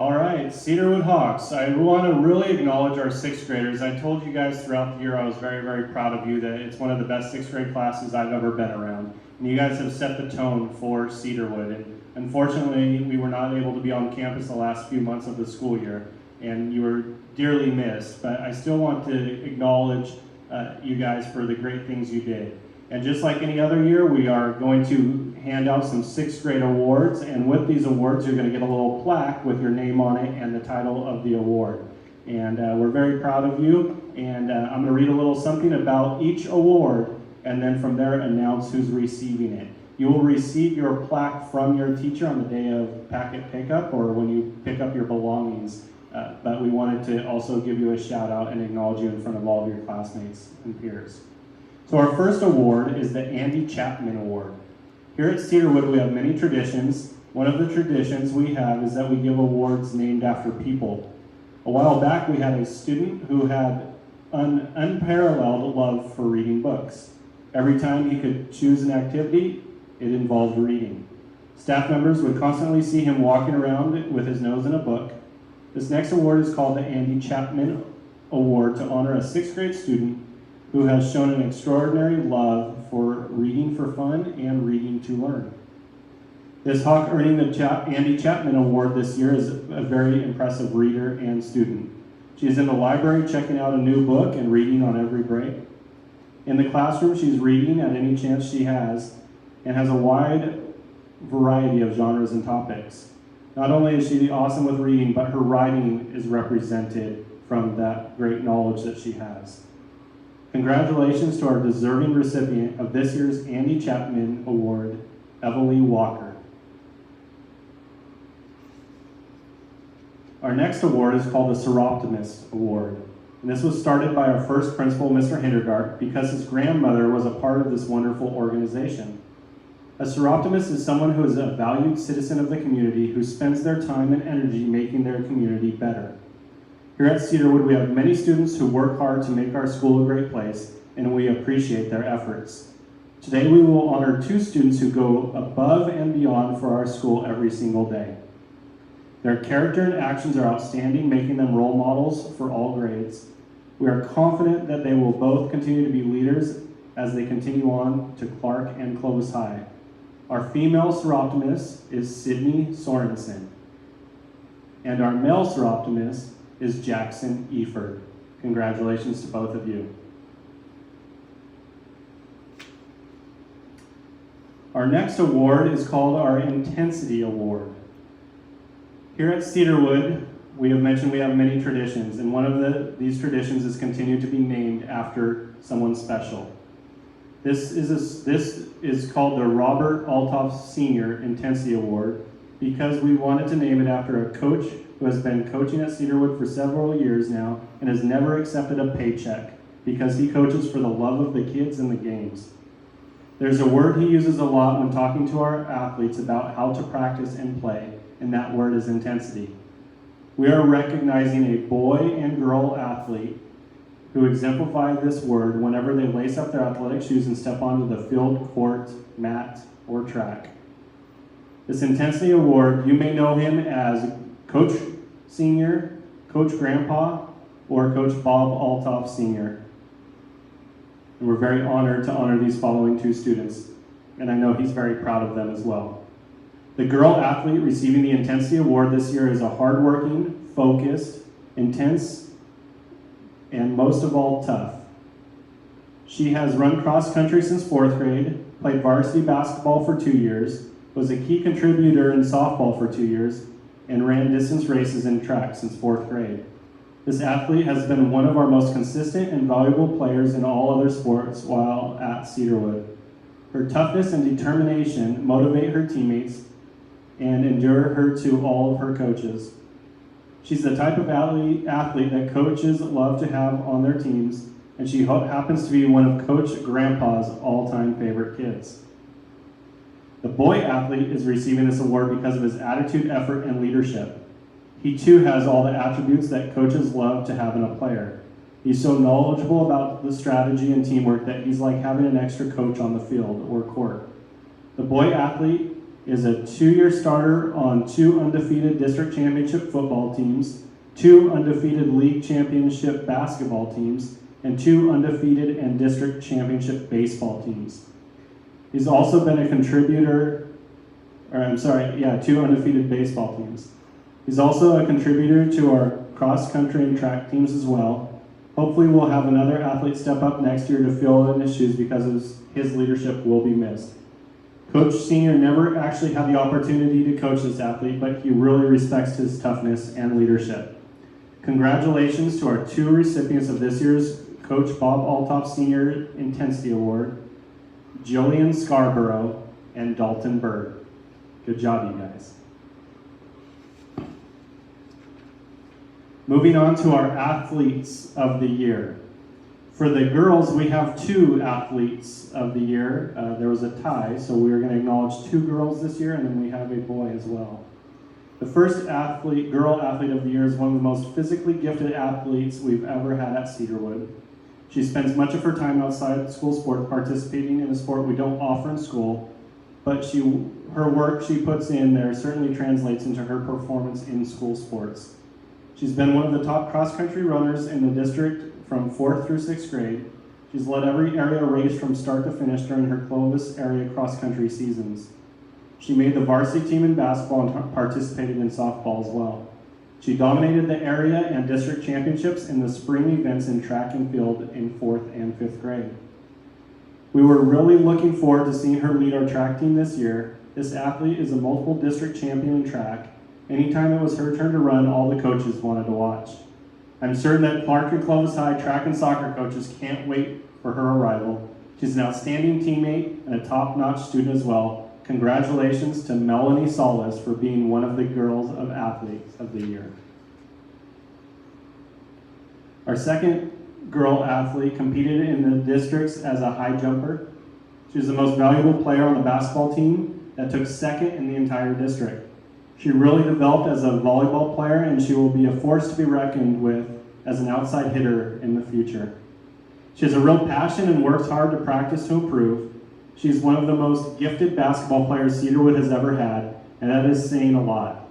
All right, Cedarwood Hawks. I want to really acknowledge our sixth graders. I told you guys throughout the year I was very, very proud of you, that it's one of the best sixth grade classes I've ever been around. And you guys have set the tone for Cedarwood. And unfortunately, we were not able to be on campus the last few months of the school year, and you were dearly missed. But I still want to acknowledge you guys for the great things you did. And just like any other year, we are going to hand out some sixth grade awards, and with these awards, you're going to get a little plaque with your name on it and the title of the award. And we're very proud of you, and I'm going to read a little something about each award, and then from there announce who's receiving it. You will receive your plaque from your teacher on the day of packet pickup or when you pick up your belongings, but we wanted to also give you a shout out and acknowledge you in front of all of your classmates and peers. So our first award is the Andy Chapman Award. Here at Cedarwood, we have many traditions. One of the traditions we have is that we give awards named after people. A while back, we had a student who had an unparalleled love for reading books. Every time he could choose an activity, it involved reading. Staff members would constantly see him walking around with his nose in a book. This next award is called the Andy Chapman Award to honor a sixth grade student who has shown an extraordinary love for reading for fun and reading to learn. This Hawk earning the Andy Chapman Award this year is a very impressive reader and student. She is in the library checking out a new book and reading on every break. In the classroom, she's reading at any chance she has and has a wide variety of genres and topics. Not only is she awesome with reading, but her writing is represented from that great knowledge that she has. Congratulations to our deserving recipient of this year's Andy Chapman Award, Evalie Walker. Our next award is called the Seroptimist Award. And this was started by our first principal, Mr. Hindergart, because his grandmother was a part of this wonderful organization. A seroptimist is someone who is a valued citizen of the community who spends their time and energy making their community better. Here at Cedarwood, we have many students who work hard to make our school a great place, and we appreciate their efforts. Today, we will honor two students who go above and beyond for our school every single day. Their character and actions are outstanding, making them role models for all grades. We are confident that they will both continue to be leaders as they continue on to Clark and Clovis High. Our female seroptimist is Sydney Sorensen, and our male seroptimist is Jackson Eford. Congratulations to both of you. Our next award is called our Intensity Award. Here at Cedarwood, we have mentioned we have many traditions, and one of these traditions is continue to be named after someone special. This is called the Robert Altoff Sr. Intensity Award because we wanted to name it after a coach who has been coaching at Cedarwood for several years now and has never accepted a paycheck because he coaches for the love of the kids and the games. There's a word he uses a lot when talking to our athletes about how to practice and play, and that word is intensity. We are recognizing a boy and girl athlete who exemplify this word whenever they lace up their athletic shoes and step onto the field, court, mat, or track. This Intensity Award, you may know him as Coach Senior, Coach Grandpa, or Coach Bob Altoff Sr. And we're very honored to honor these following two students, and I know he's very proud of them as well. The girl athlete receiving the Intensity Award this year is a hardworking, focused, intense, and most of all, tough. She has run cross country since 4th grade, played varsity basketball for 2 years, was a key contributor in softball for 2 years, and ran distance races in track since 4th grade. This athlete has been one of our most consistent and valuable players in all other sports while at Cedarwood. Her toughness and determination motivate her teammates and endure her to all of her coaches. She's the type of athlete that coaches love to have on their teams, and she happens to be one of Coach Grandpa's all-time favorite kids. The boy athlete is receiving this award because of his attitude, effort, and leadership. He too has all the attributes that coaches love to have in a player. He's so knowledgeable about the strategy and teamwork that he's like having an extra coach on the field or court. The boy athlete is a 2-year starter on 2 undefeated district championship football teams, 2 undefeated league championship basketball teams, and 2 undefeated and district championship baseball teams. He's also been a contributor, 2 undefeated baseball teams. He's also a contributor to our cross country and track teams as well. Hopefully we'll have another athlete step up next year to fill in his shoes because his leadership will be missed. Coach Senior never actually had the opportunity to coach this athlete, but he really respects his toughness and leadership. Congratulations to our 2 recipients of this year's Coach Bob Altoff Senior Intensity Award, Jillian Scarborough and Dalton Bird. Good job, you guys. Moving on to our Athletes of the Year. For the girls, we have 2 Athletes of the Year. There was a tie, so we are going to acknowledge 2 girls this year, and then we have a boy as well. The first girl athlete of the year is one of the most physically gifted athletes we've ever had at Cedarwood. She spends much of her time outside school sport participating in a sport we don't offer in school, but her work she puts in there certainly translates into her performance in school sports. She's been one of the top cross-country runners in the district from 4th through 6th grade. She's led every area race from start to finish during her Clovis area cross-country seasons. She made the varsity team in basketball and participated in softball as well. She dominated the area and district championships in the spring events in track and field in 4th and 5th grade. We were really looking forward to seeing her lead our track team this year. This athlete is a multiple district champion in track. Anytime it was her turn to run, all the coaches wanted to watch. I'm certain that Clark and Clovis High track and soccer coaches can't wait for her arrival. She's an outstanding teammate and a top-notch student as well. Congratulations to Melanie Solis for being one of the Girls of Athletes of the Year. Our second girl athlete competed in the districts as a high jumper. She was the most valuable player on the basketball team that took 2nd in the entire district. She really developed as a volleyball player, and she will be a force to be reckoned with as an outside hitter in the future. She has a real passion and works hard to practice to improve. She's one of the most gifted basketball players Cedarwood has ever had, and that is saying a lot.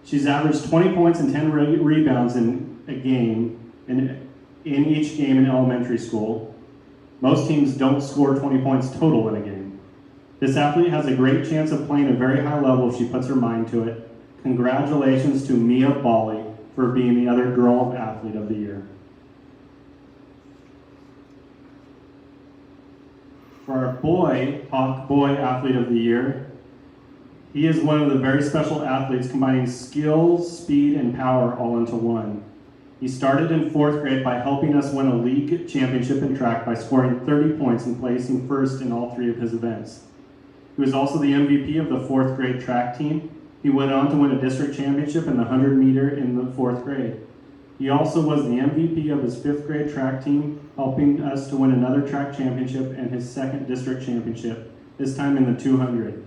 She's averaged 20 points and 10 rebounds in a game, in each game in elementary school. Most teams don't score 20 points total in a game. This athlete has a great chance of playing at a very high level if she puts her mind to it. Congratulations to Mia Bali for being the other Girl Athlete of the Year. For our Hawk Boy Athlete of the Year, he is one of the very special athletes combining skills, speed, and power all into one. He started in 4th grade by helping us win a league championship in track by scoring 30 points and placing 1st in all 3 of his events. He was also the MVP of the 4th grade track team. He went on to win a district championship in the 100 meter in the 4th grade. He also was the MVP of his 5th grade track team, helping us to win another track championship and his 2nd district championship, this time in the 200.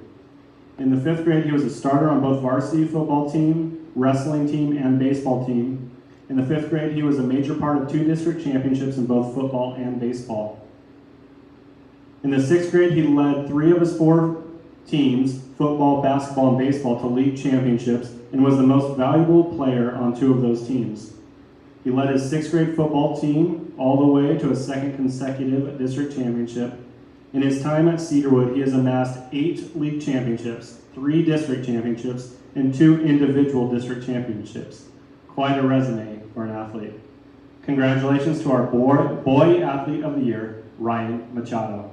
In the 5th grade, he was a starter on both varsity football team, wrestling team, and baseball team. In the 5th grade, he was a major part of 2 district championships in both football and baseball. In the 6th grade, he led 3 of his 4 teams, football, basketball, and baseball, to league championships and was the most valuable player on 2 of those teams. He led his 6th grade football team all the way to a 2nd consecutive district championship. In his time at Cedarwood, he has amassed 8 league championships, 3 district championships, and 2 individual district championships. Quite a resume for an athlete. Congratulations to our Boy Athlete of the Year, Ryan Machado.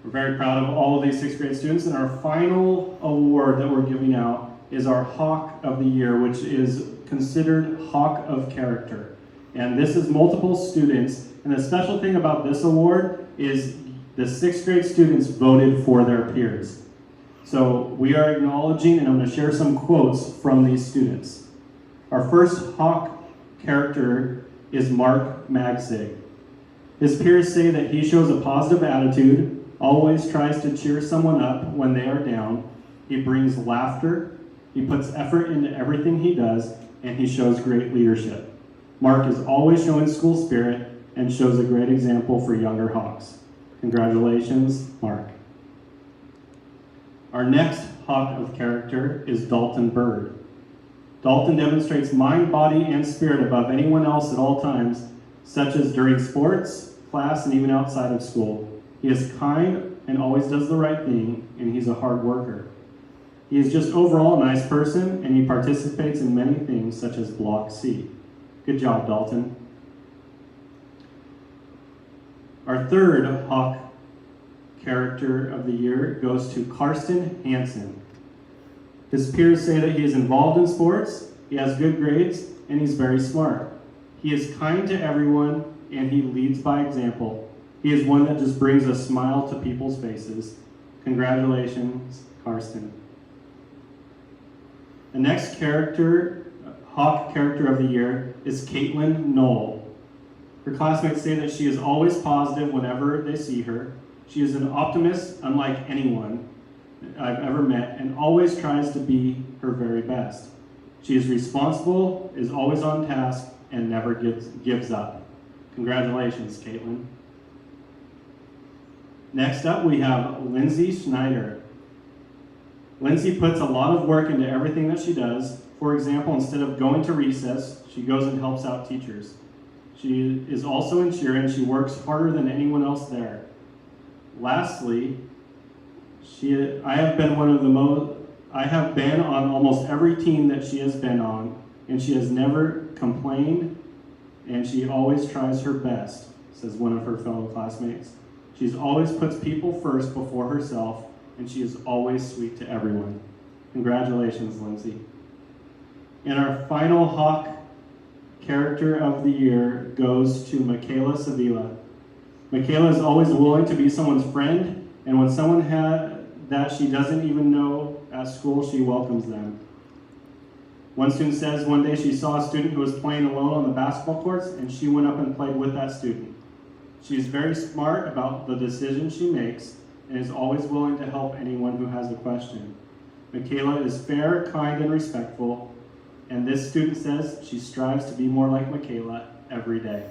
We're very proud of all of these 6th grade students, and our final award that we're giving out is our Hawk of the Year, which is considered Hawk of Character. And this is multiple students, and the special thing about this award is the 6th grade students voted for their peers. So we are acknowledging, and I'm going to share some quotes from these students. Our first Hawk character is Mark Magsig. His peers say that he shows a positive attitude, always tries to cheer someone up when they are down. He brings laughter, he puts effort into everything he does, and he shows great leadership. Mark is always showing school spirit and shows a great example for younger Hawks. Congratulations, Mark. Our next Hawk of character is Dalton Bird. Dalton demonstrates mind, body, and spirit above anyone else at all times, such as during sports, class, and even outside of school. He is kind and always does the right thing, and he's a hard worker. He is just overall a nice person, and he participates in many things, such as Block C. Good job, Dalton. Our third Hawk character of the year goes to Karsten Hansen. His peers say that he is involved in sports, he has good grades, and he's very smart. He is kind to everyone, and he leads by example. He is one that just brings a smile to people's faces. Congratulations, Karsten. The next Hawk character of the year is Caitlin Knoll. Her classmates say that she is always positive whenever they see her. She is an optimist unlike anyone I've ever met and always tries to be her very best. She is responsible, is always on task, and never gives up. Congratulations, Caitlin. Next up, we have Lindsay Schneider. Lindsay puts a lot of work into everything that she does. For example, instead of going to recess, she goes and helps out teachers. She is also in cheer, and she works harder than anyone else there. Lastly, I have been on almost every team that she has been on, and she has never complained, and she always tries her best, says one of her fellow classmates. She always puts people first before herself, and she is always sweet to everyone. Congratulations, Lindsay. And our final Hawk character of the year goes to Michaela Sevilla. Michaela is always willing to be someone's friend, and when someone that she doesn't even know at school, she welcomes them. One student says one day she saw a student who was playing alone on the basketball courts, and she went up and played with that student. She is very smart about the decisions she makes and is always willing to help anyone who has a question. Michaela is fair, kind, and respectful, and this student says she strives to be more like Michaela every day.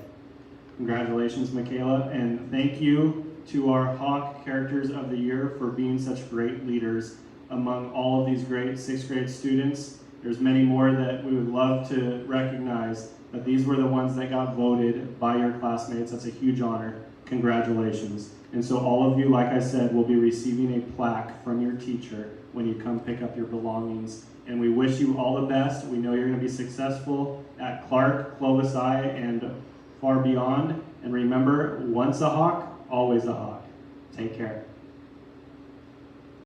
Congratulations, Michaela, and thank you to our Hawk characters of the year for being such great leaders among all of these great 6th grade students. There's many more that we would love to recognize, but these were the ones that got voted by your classmates. That's a huge honor. Congratulations. And so all of you, like I said, will be receiving a plaque from your teacher when you come pick up your belongings. And we wish you all the best. We know you're going to be successful at Clark, Clovis I, and far beyond. And remember, once a Hawk, always a Hawk. Take care.